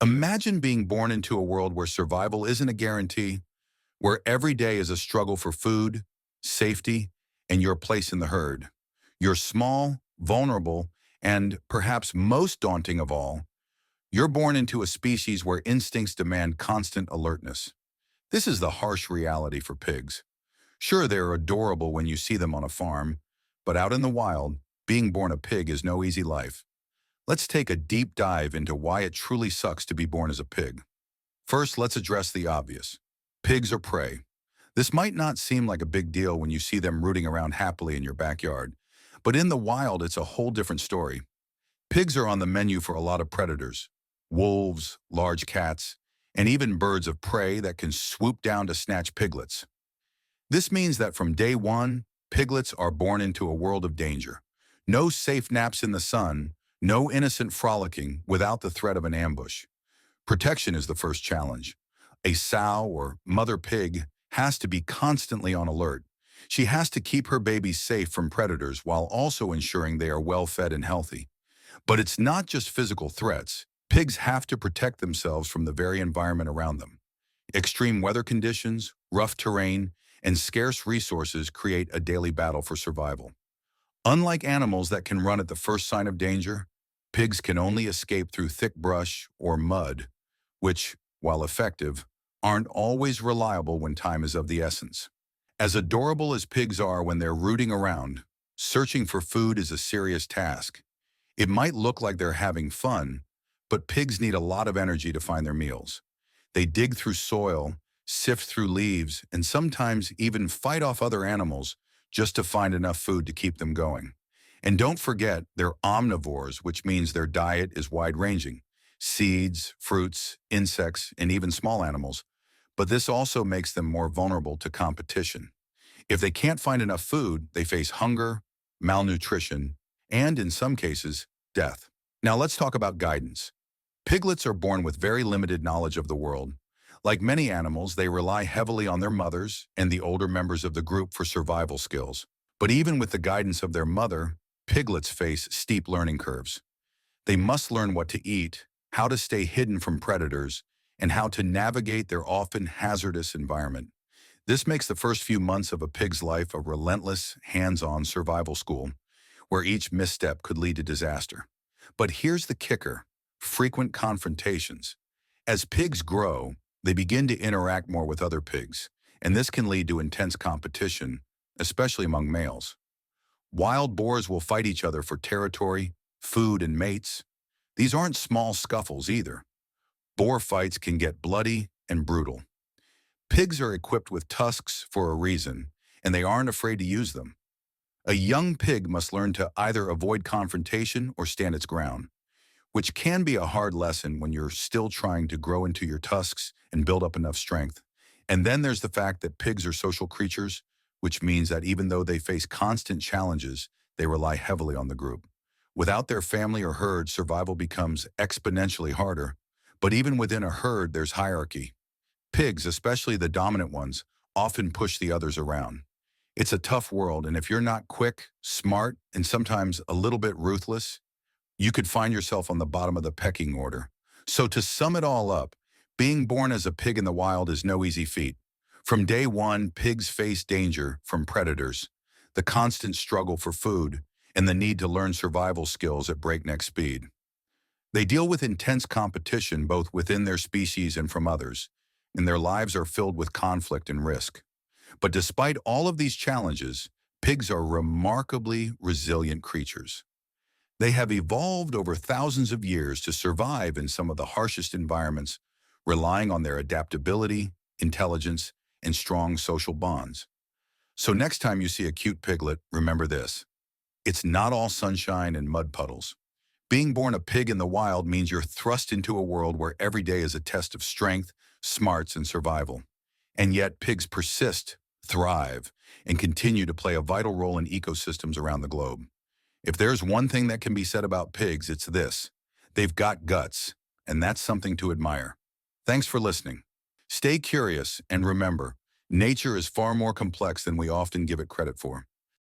Imagine being born into a world where survival isn't a guarantee, where every day is a struggle for food, safety, and your place in the herd. You're small, vulnerable, and perhaps most daunting of all, you're born into a species where instincts demand constant alertness. This is the harsh reality for pigs. Sure, they're adorable when you see them on a farm, but out in the wild, being born a pig is no easy life. Let's take a deep dive into why it truly sucks to be born as a pig. First, let's address the obvious. Pigs are prey. This might not seem like a big deal when you see them rooting around happily in your backyard, but in the wild, it's a whole different story. Pigs are on the menu for a lot of predators. Wolves, large cats, and even birds of prey that can swoop down to snatch piglets. This means that from day one, piglets are born into a world of danger. No safe naps in the sun, no innocent frolicking without the threat of an ambush. Protection is the first challenge. A sow or mother pig has to be constantly on alert. She has to keep her babies safe from predators while also ensuring they are well fed and healthy. But it's not just physical threats. Pigs have to protect themselves from the very environment around them. Extreme weather conditions, rough terrain, and scarce resources create a daily battle for survival. Unlike animals that can run at the first sign of danger, pigs can only escape through thick brush or mud, which, while effective, aren't always reliable when time is of the essence. As adorable as pigs are when they're rooting around, searching for food is a serious task. It might look like they're having fun, but pigs need a lot of energy to find their meals. They dig through soil, sift through leaves, and sometimes even fight off other animals just to find enough food to keep them going. And don't forget, they're omnivores, which means their diet is wide-ranging. Seeds, fruits, insects, and even small animals. But this also makes them more vulnerable to competition. If they can't find enough food, they face hunger, malnutrition, and in some cases, death. Now let's talk about guidance. Piglets are born with very limited knowledge of the world. Like many animals, they rely heavily on their mothers and the older members of the group for survival skills. But even with the guidance of their mother, piglets face steep learning curves. They must learn what to eat, how to stay hidden from predators, and how to navigate their often hazardous environment. This makes the first few months of a pig's life a relentless, hands-on survival school, where each misstep could lead to disaster. But here's the kicker: frequent confrontations. As pigs grow, they begin to interact more with other pigs, and this can lead to intense competition, especially among males. Wild boars will fight each other for territory, food, and mates. These aren't small scuffles either. Boar fights can get bloody and brutal. Pigs are equipped with tusks for a reason, and they aren't afraid to use them. A young pig must learn to either avoid confrontation or stand its ground, which can be a hard lesson when you're still trying to grow into your tusks and build up enough strength. And then there's the fact that pigs are social creatures, which means that even though they face constant challenges, they rely heavily on the group. Without their family or herd, survival becomes exponentially harder. But even within a herd, there's hierarchy. Pigs, especially the dominant ones, often push the others around. It's a tough world, and if you're not quick, smart, and sometimes a little bit ruthless, you could find yourself on the bottom of the pecking order. So to sum it all up, being born as a pig in the wild is no easy feat. From day one, pigs face danger from predators, the constant struggle for food, and the need to learn survival skills at breakneck speed. They deal with intense competition both within their species and from others, and their lives are filled with conflict and risk. But despite all of these challenges, pigs are remarkably resilient creatures. They have evolved over thousands of years to survive in some of the harshest environments, relying on their adaptability, intelligence, and strong social bonds. So next time you see a cute piglet, remember this: it's not all sunshine and mud puddles. Being born a pig in the wild means you're thrust into a world where every day is a test of strength, smarts, and survival. And yet pigs persist, thrive, and continue to play a vital role in ecosystems around the globe. If there's one thing that can be said about pigs, it's this: they've got guts, and that's something to admire. Thanks for listening. Stay curious, and remember, nature is far more complex than we often give it credit for.